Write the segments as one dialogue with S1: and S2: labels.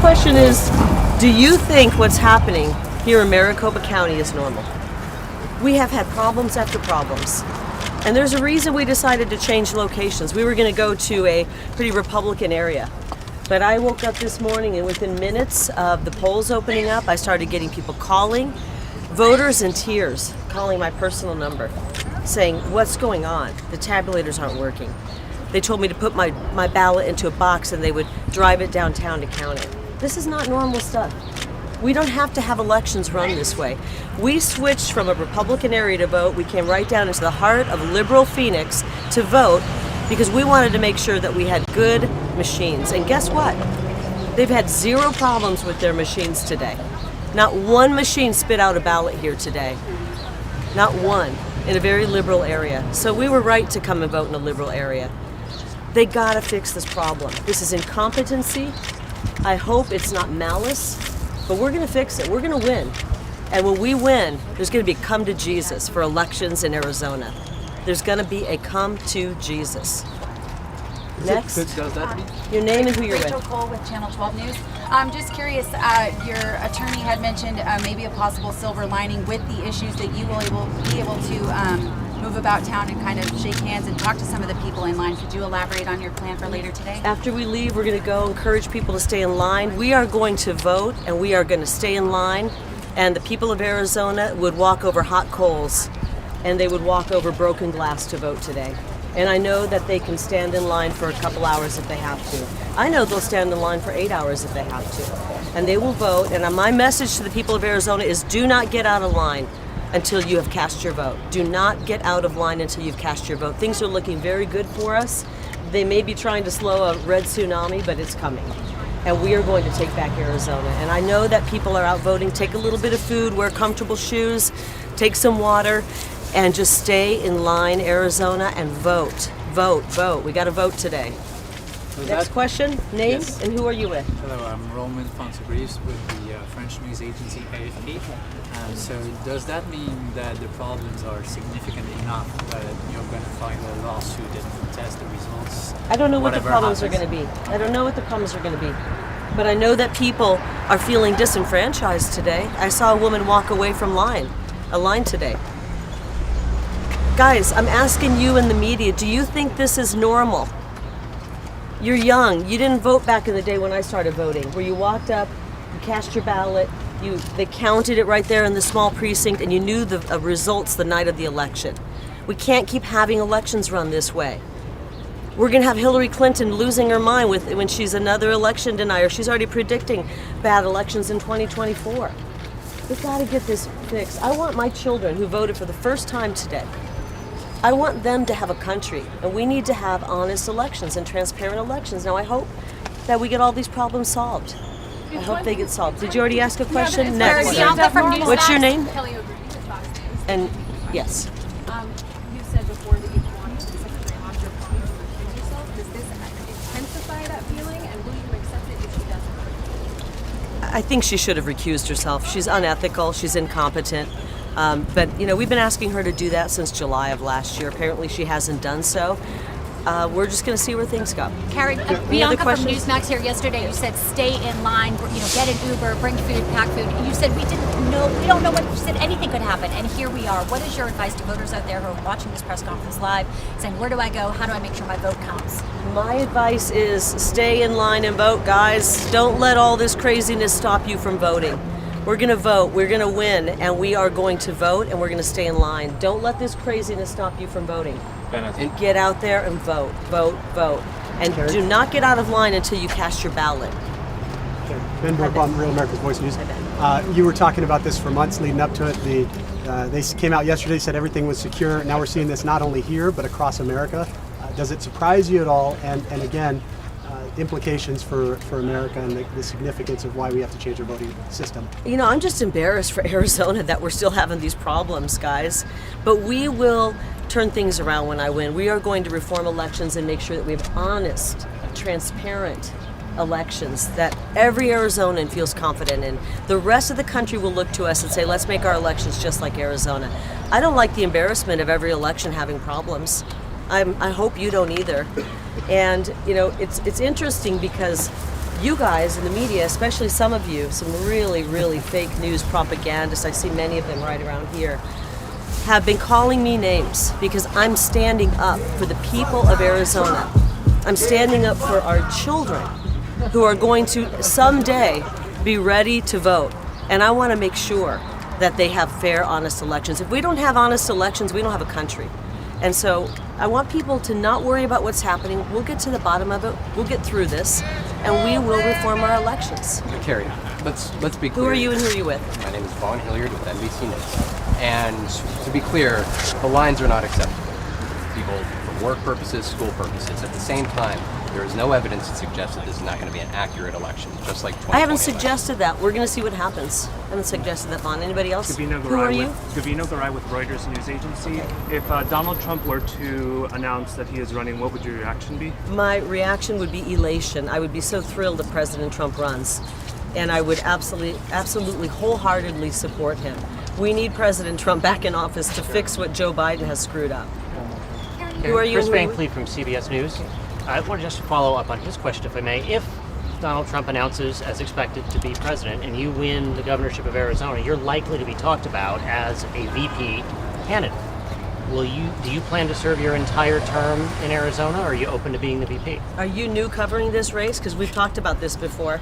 S1: question is, do you think what's happening here in Maricopa County is normal? We have had problems after problems. And there's a reason we decided to change locations. We were going to go to a pretty Republican area. But I woke up this morning and within minutes of the polls opening up, I started getting people calling, voters in tears, calling my personal number, saying, what's going on? The tabulators aren't working. They told me to put my ballot into a box and they would drive it downtown to count it. This is not normal stuff. We don't have to have elections run this way. We switched from a Republican area to vote. We came right down into the heart of liberal Phoenix to vote because we wanted to make sure that we had good machines. And guess what? They've had zero problems with their machines today. Not one machine spit out a ballot here today. Not one, in a very liberal area. So we were right to come and vote in a liberal area. They gotta fix this problem. This is incompetency. I hope it's not malice, but we're gonna fix it. We're gonna win. And when we win, there's gonna be a come to Jesus for elections in Arizona. There's gonna be a come to Jesus. Next. Your name and who you're
S2: Rachel
S1: with.
S2: Cole with Channel 12 News. I'm just curious, your attorney had mentioned maybe a possible silver lining with the issues that you will be able to move about town and kind of shake hands and talk to some of the people in line. Could you elaborate on your plan for later today?
S1: After we leave, we're going to go encourage people to stay in line. We are going to vote and we are going to stay in line. And the people of Arizona would walk over hot coals and they would walk over broken glass to vote today. And I know that they can stand in line for a couple hours if they have to. I know they'll stand in line for 8 hours if they have to. And they will vote. And my message to the people of Arizona is do not get out of line until you have cast your vote. Do not get out of line until you've cast your vote. Things are looking very good for us. They may be trying to slow a red tsunami, but it's coming. And we are going to take back Arizona. And I know that people are out voting. Take a little bit of food, wear comfortable shoes, take some water, and just stay in line, Arizona, and vote. Vote, vote. We got to vote today. Next question, name,
S3: Yes.
S1: and who are you with?
S3: Hello, I'm Roman Fonsebriefs with the French news agency AFP. So does that mean that the problems are significant enough that you're going to file a lawsuit and contest the results?
S1: I don't know what the
S3: whatever
S1: problems are
S3: happens?
S1: going to be. I don't know what the problems are going to be. But I know that people are feeling disenfranchised today. I saw a woman walk away from a line today. Guys, I'm asking you in the media, do you think this is normal? You're young. You didn't vote back in the day when I started voting, where you walked up, you cast your ballot, they counted it right there in the small precinct, and you knew the results the night of the election. We can't keep having elections run this way. We're going to have Hillary Clinton losing her mind when she's another election denier. She's already predicting bad elections in 2024. We've got to get this fixed. I want my children who voted for the first time today, I want them to have a country, and we need to have honest elections and transparent elections. Now, I hope that we get all these problems solved. I hope they get solved. Did you already ask a question? Next.
S2: Bianca from Newsmax.
S1: What's your name?
S4: Kelly O'Grady with Fox News.
S1: And yes.
S4: You said before that you wanted to secretary off your promise to recuse yourself. Does this intensify that feeling, and will you accept it if she doesn't?
S1: I think she should have recused herself. She's unethical. She's incompetent. But, we've been asking her to do that since July of last year. Apparently she hasn't done so. We're just going to see where things go.
S2: Kari, Bianca from Newsmax here yesterday, you said stay in line, get an Uber, bring food, pack food. You said we don't know what, you said anything could happen, and here we are. What is your advice to voters out there who are watching this press conference live, saying where do I go, how do I make sure my vote counts?
S1: My advice is stay in line and vote, guys. Don't let all this craziness stop you from voting. We're going to vote, we're going to win, and we are going to vote, and we're going to stay in line. Don't let this craziness stop you from voting. And get out there and vote, vote, vote. And do not get out of line until you cast your ballot.
S5: Ben Brook on Real America's Voice News. You were talking about this for months leading up to it. They came out yesterday, said everything was secure. Now we're seeing this not only here, but across America. Does it surprise you at all? And again, implications for America and the significance of why we have to change our voting system.
S1: I'm just embarrassed for Arizona that we're still having these problems, guys. But we will turn things around when I win. We are going to reform elections and make sure that we have honest, transparent elections that every Arizonan feels confident in. The rest of the country will look to us and say, let's make our elections just like Arizona. I don't like the embarrassment of every election having problems. I hope you don't either. And it's interesting because you guys in the media, especially some of you, some really, really fake news propagandists, I see many of them right around here, have been calling me names because I'm standing up for the people of Arizona. I'm standing up for our children who are going to someday be ready to vote. And I want to make sure that they have fair, honest elections. If we don't have honest elections, we don't have a country. And so I want people to not worry about what's happening. We'll get to the bottom of it. We'll get through this, and we will reform our elections.
S6: Kari, let's be clear.
S1: Who are you and who are you with?
S6: My name is Vaughn Hilliard with NBC News. And to be clear, the lines are not acceptable. People, for work purposes, school purposes. At the same time, there is no evidence to suggest that this is not going to be an accurate election, just like 2020
S1: I haven't
S6: election.
S1: suggested that. We're going to see what happens. I haven't suggested that, Vaughn. Anybody else?
S7: Gavino
S1: Who are you?
S7: Gavino Garai with Reuters News Agency. If Donald Trump were to announce that he is running, what would your reaction be?
S1: My reaction would be elation. I would be so thrilled if President Trump runs. And I would absolutely, wholeheartedly support him. We need President Trump back in office to fix what Joe Biden has screwed up. Who are you?
S8: Chris
S1: and who are
S8: Van
S1: you?
S8: Cleave from CBS News. I want to just follow up on his question, if I may. If Donald Trump announces, as expected, to be president, and you win the governorship of Arizona, you're likely to be talked about as a VP candidate. Do you plan to serve your entire term in Arizona, or are you open to being the VP?
S1: Are you new covering this race? Because we've talked about this before.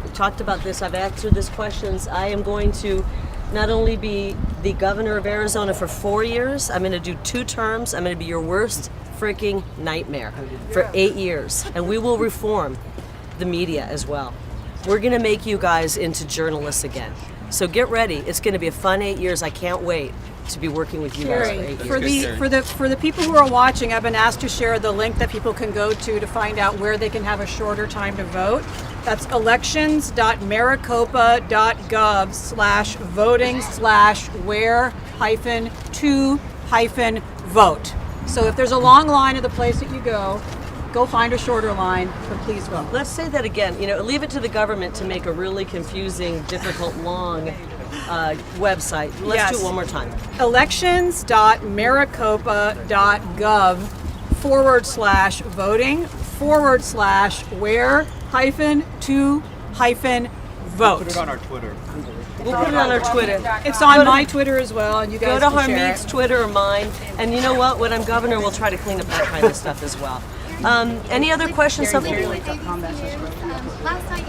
S1: We've talked about this. I've answered these questions. I am going to not only be the governor of Arizona for 4 years, I'm going to do 2 terms. I'm going to be your worst freaking nightmare for 8 years. And we will reform the media as well. We're going to make you guys into journalists again. So get ready. It's going to be a fun 8 years. I can't wait to be working with you guys for 8 years.
S9: For the people who are watching, I've been asked to share the link that people can go to find out where they can have a shorter time to vote. That's elections.maricopa.gov/voting/where-to-vote. So if there's a long line at the place that you go find a shorter line, but please vote.
S1: Let's say that again. Leave it to the government to make a really confusing, difficult, long website. Let's do it one more time.
S9: elections.maricopa.gov/where-to-vote.
S7: Put it on our Twitter.
S1: We'll put it on our Twitter.
S9: It's on my Twitter as well, and you
S1: Go
S9: guys
S1: to
S9: can share
S1: Harmeet's
S9: it.
S1: Twitter or mine. And you know what? When I'm governor, we'll try to clean up that kind of stuff as well. Any other questions?
S10: Last night you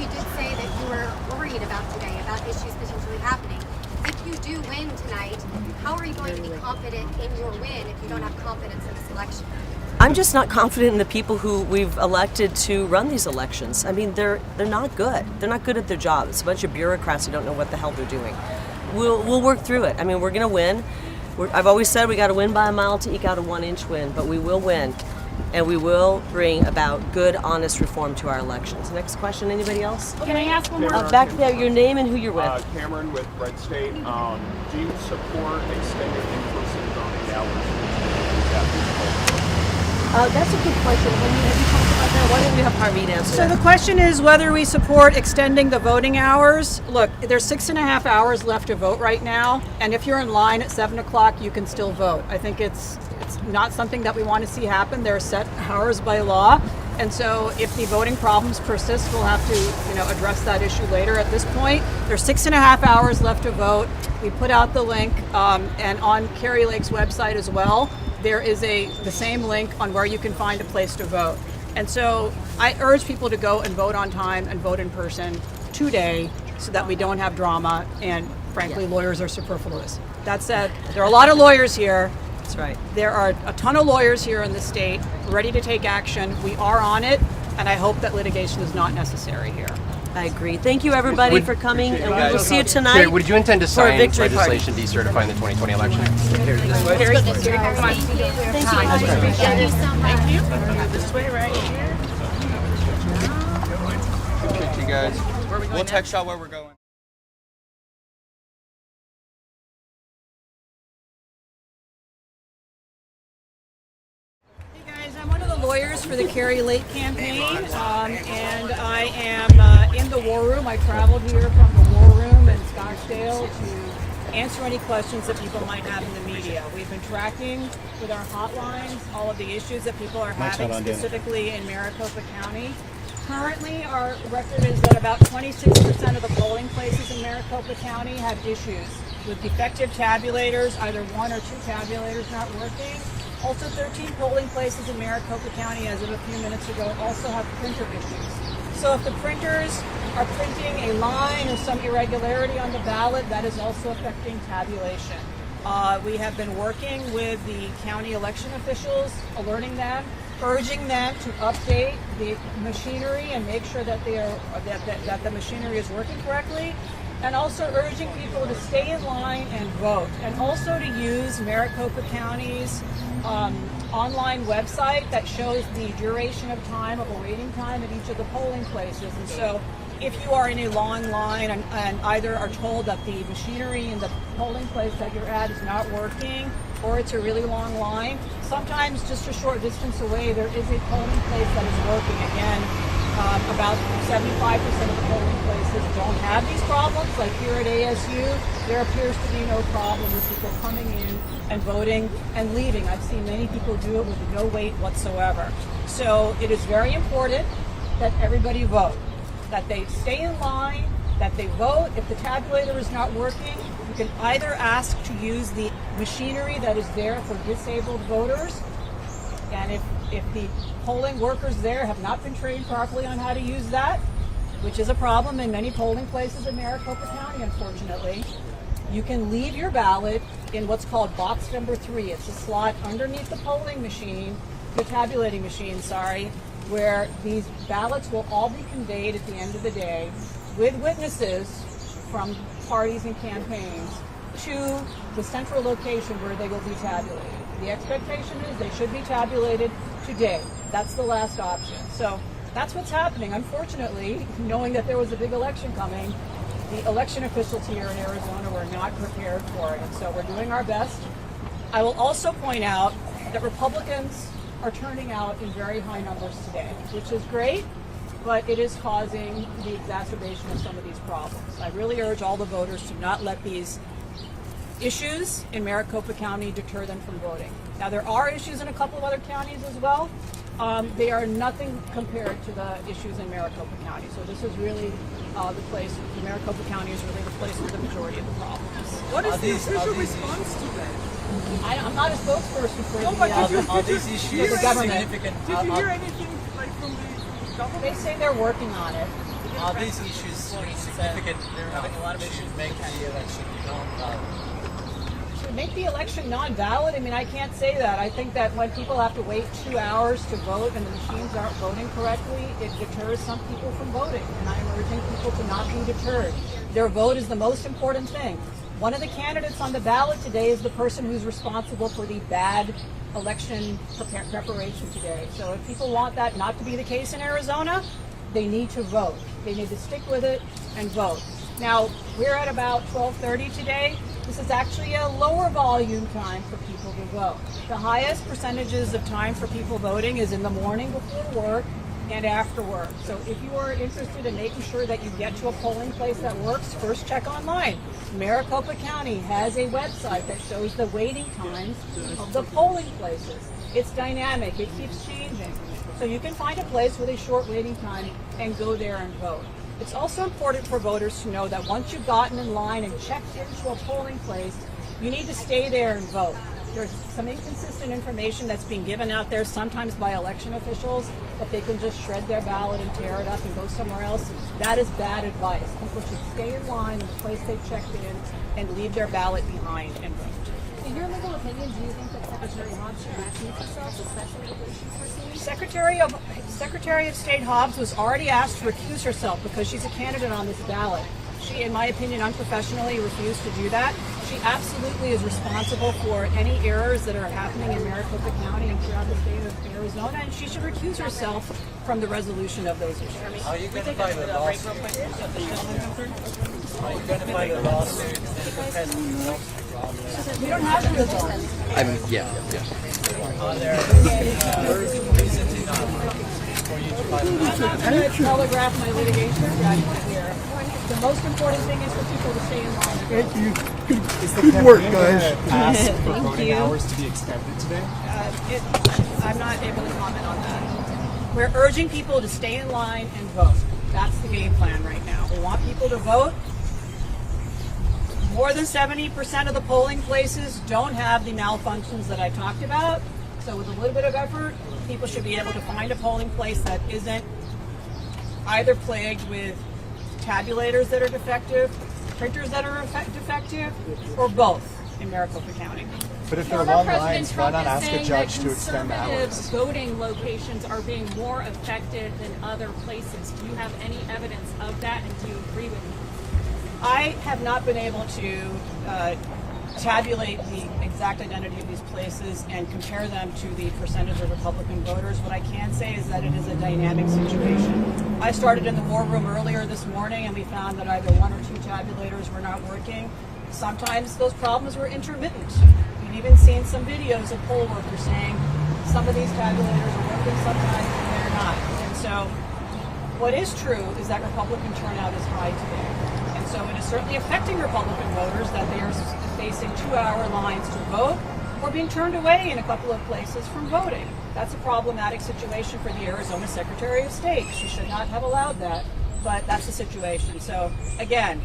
S10: did say that you were worried about today, about issues potentially happening. If you do win tonight, how are you going to be confident in your win if you don't have confidence in this election?
S1: I'm just not confident in the people who we've elected to run these elections. I mean, they're not good. They're not good at their job. It's a bunch of bureaucrats who don't know what the hell they're doing. We'll work through it. I mean, we're going to win. I've always said we got to win by a mile to eke out a 1-inch win, but we will win. And we will bring about good, honest reform to our elections. Next question, anybody else?
S4: Can I ask one more?
S1: Back there, your name and who you're with.
S11: Cameron with Red State. Do you support extended in-person voting hours?
S1: That's a good question. Have you talked about that? Why don't we have Harmeet answer
S9: So the question is whether we support extending the voting hours. Look, there's 6.5 hours left to vote right now, and if you're in line at 7 o'clock, you can still vote. I think it's not something that we want to see happen. There are set hours by law, and so if the voting problems persist, we'll have to, address that issue later. At this point, there's 6.5 hours left to vote. We put out the link, and on Kari Lake's website as well, there is the same link on where you can find a place to vote. And so I urge people to go and vote on time and vote in person today so that we don't have drama, and frankly, lawyers are superfluous. That said, there are a lot of lawyers here.
S1: That's right.
S9: There are a ton of lawyers here in the state ready to take action. We are on it, and I hope that litigation is not necessary here.
S1: I agree. Thank you, everybody, for coming, and we will see you tonight.
S6: Kari, would you intend to
S1: for a
S6: sign
S1: victory party.
S6: legislation decertifying the 2020 election?
S2: Thank you so much.
S11: Appreciate you guys. We'll text y'all where we're going.
S9: Hey guys, I'm one of the lawyers for the Kari Lake campaign, and I am in the war room. I traveled here from the war room in Scottsdale to answer any questions that people might have in the media. We've been tracking with our hotlines all of the issues that people are having, specifically in Maricopa County. Currently, our record is that about 26% of the polling places in Maricopa County have issues with defective tabulators, either one or two tabulators not working. Also, 13 polling places in Maricopa County, as of a few minutes ago, also have printer issues. So if the printers are printing a line or some irregularity on the ballot, that is also affecting tabulation. We have been working with the county election officials, alerting them, urging them to update the machinery and make sure that that the machinery is working correctly, and also urging people to stay in line and vote, and also to use Maricopa County's online website that shows the duration of time of a waiting time at each of the polling places. And so if you are in a long line and either are told that the machinery in the polling place that you're at is not working, or it's a really long line, sometimes just a short distance away there is a polling place that is working. Again, about 75% of the polling places don't have these problems. Like here at ASU, there appears to be no problem with people coming in and voting and leaving. I've seen many people do it with no wait whatsoever. So it is very important that everybody vote, that they stay in line, that they vote. If the tabulator is not working, you can either ask to use the machinery that is there for disabled voters, and if the polling workers there have not been trained properly on how to use that, which is a problem in many polling places in Maricopa County, unfortunately, you can leave your ballot in what's called box number 3. It's a slot underneath the polling machine, the tabulating machine, where these ballots will all be conveyed at the end of the day with witnesses from parties and campaigns to the central location where they will be tabulated. The expectation is they should be tabulated today. That's the last option. So that's what's happening. Unfortunately, knowing that there was a big election coming, the election officials here in Arizona were not prepared for it. And so we're doing our best. I will also point out that Republicans are turning out in very high numbers today, which is great, but it is causing the exacerbation of some of these problems. I really urge all the voters to not let these issues in Maricopa County deter them from voting. Now, there are issues in a couple of other counties as well. They are nothing compared to the issues in Maricopa County. So this is really the place, Maricopa County is really the place with the majority of the problems.
S12: What is the official response to that?
S9: I'm not a spokesperson for
S12: these issues
S9: the government.
S12: significant?
S4: Did you hear anything like from the government?
S9: They say they're working on it.
S12: Are these issues significant? They're having a lot of issues making the election non-valid.
S9: Make the election non-valid? I mean, I can't say that. I think that when people have to wait 2 hours to vote and the machines aren't voting correctly, it deters some people from voting. And I'm urging people to not be deterred. Their vote is the most important thing. One of the candidates on the ballot today is the person who's responsible for the bad election preparation today. So if people want that not to be the case in Arizona, they need to vote. They need to stick with it and vote. Now, we're at about 12:30 today. This is actually a lower volume time for people to vote. The highest percentages of time for people voting is in the morning before work and after work. So if you are interested in making sure that you get to a polling place that works, first check online. Maricopa County has a website that shows the waiting times of the polling places. It's dynamic, it keeps changing. So you can find a place with a short waiting time and go there and vote. It's also important for voters to know that once you've gotten in line and checked into a polling place, you need to stay there and vote. There's some inconsistent information that's being given out there, sometimes by election officials, that they can just shred their ballot and tear it up and go somewhere else. That is bad advice. People should stay in line in the place they checked in and leave their ballot behind and vote.
S4: In your legal opinion, do you think that Secretary Hobbs should recuse herself, especially with the issues we're seeing?
S9: Secretary of State Hobbs was already asked to recuse herself because she's a candidate on this ballot. She, in my opinion, unprofessionally refused to do that. She absolutely is responsible for any errors that are happening in Maricopa County and throughout the state of Arizona, and she should recuse herself from the resolution of those issues.
S12: Are you going to file a lawsuit? Are you going to file a lawsuit if the president wants to draw the
S9: We don't have the results.
S6: Yeah.
S12: Are there reasons enough for you to file a lawsuit?
S9: I'm going to telegraph my litigation strategy here. The most important thing is for people to stay in line.
S13: Thank you. Good work, guys.
S5: Ask for voting hours to be extended today?
S9: I'm not able to comment on that. We're urging people to stay in line and vote. That's the game plan right now. We want people to vote. More than 70% of the polling places don't have the malfunctions that I talked about. So with a little bit of effort, people should be able to find a polling place that isn't either plagued with tabulators that are defective, printers that are defective, or both in Maricopa County.
S13: But if there are long lines, why not ask a judge to extend the hours?
S4: Voting locations are being more affected than other places. Do you have any evidence of that, and do you agree with me?
S9: I have not been able to tabulate the exact identity of these places and compare them to the percentage of Republican voters. What I can say is that it is a dynamic situation. I started in the war room earlier this morning, and we found that either one or two tabulators were not working. Sometimes those problems were intermittent. We've even seen some videos of poll workers saying some of these tabulators are working sometimes and they're not. And so what is true is that Republican turnout is high today. And so it is certainly affecting Republican voters that they are facing 2-hour lines to vote or being turned away in a couple of places from voting. That's a problematic situation for the Arizona Secretary of State. She should not have allowed that, but that's the situation. So again,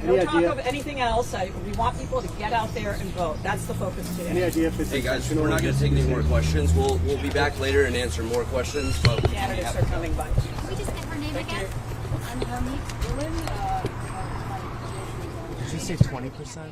S9: no talk of anything else. We want people to get out there and vote. That's the focus today.
S5: Any idea if it's
S14: Hey guys, we're not going to take any more questions. We'll be back later and answer more questions. But
S9: Candidates are coming by.
S10: Can we just get her name again?
S4: I'm Hermie Dillon.
S13: Did you say 20%?